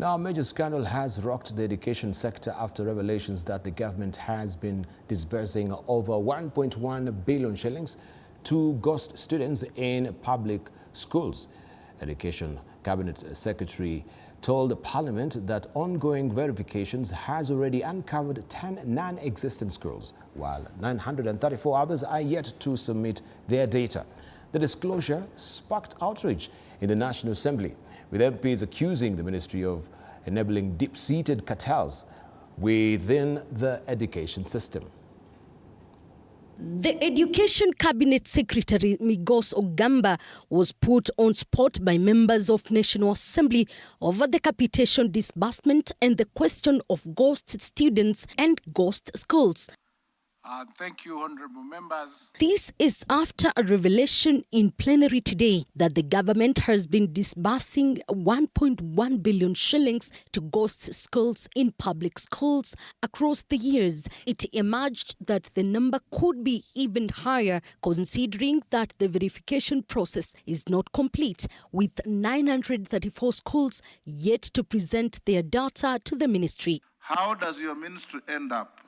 Now, a major scandal has rocked the education sector after revelations that the government has been disbursing over 1.1 billion shillings to ghost students in public schools. Education Cabinet Secretary told Parliament that ongoing verifications has already uncovered 10 non-existent schools, while 934 others are yet to submit their data. The disclosure sparked outrage in the National Assembly, with MPs accusing the Ministry of enabling deep-seated cartels within the education system. The Education Cabinet Secretary Migos Ogamba was put on spot by members of National Assembly over the capitation disbursement and the question of ghost students and ghost schools. Thank you, honorable members. This is after a revelation in plenary today that the government has been disbursing 1.1 billion shillings to ghost schools in public schools across the years. It emerged that the number could be even higher, considering that the verification process is not complete, with 934 schools yet to present their data to the ministry. How does your ministry end up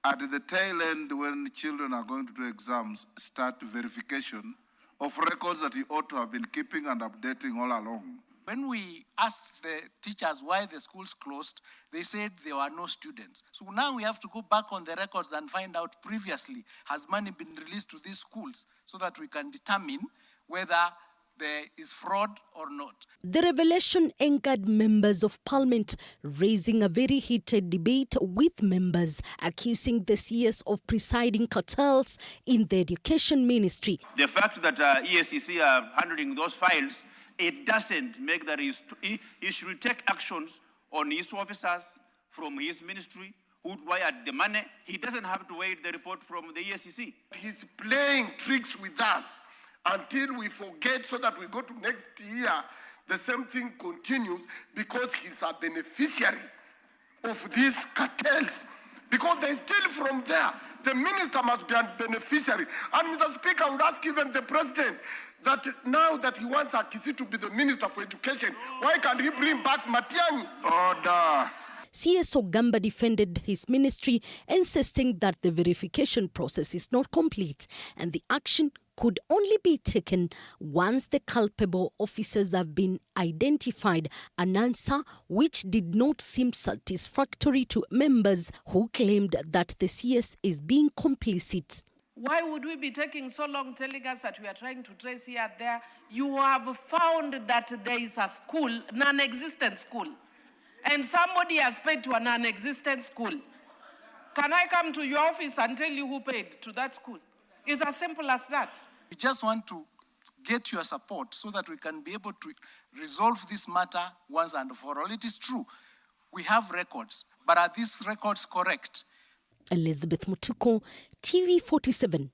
at the tail end when children are going to do exams, start verification of records that you ought to have been keeping and updating all along? When we asked the teachers why the schools closed, they said there were no students. So now we have to go back on the records and find out previously, has money been released to these schools so that we can determine whether there is fraud or not. The revelation angered members of Parliament, raising a very heated debate with members accusing the CS of presiding cartels in the Education Ministry. The fact that ESCC are handling those files, it doesn't make that he should take actions on his officers from his ministry who wired the money. He doesn't have to wait the report from the ESCC. He's playing tricks with us until we forget, so that we go to next year, the same thing continues, because he's a beneficiary of these cartels. Because they steal from there. The minister must be a beneficiary. And Mr. Speaker, I would ask even the president that now that he wants Akisi to be the minister for education, why can't he bring back Matiang'i? Order. CS Ogamba defended his ministry, insisting that the verification process is not complete and the action could only be taken once the culpable officers have been identified, an answer which did not seem satisfactory to members who claimed that the CS is being complicit. Why would we be taking so long telling us that we are trying to trace here and there? You have found that there is a school, non-existent school, and somebody has paid to a non-existent school. Can I come to your office and tell you who paid to that school? It's as simple as that. We just want to get your support so that we can be able to resolve this matter once and for all. It is true, we have records, but are these records correct? Elizabeth Mutuko, TV 47.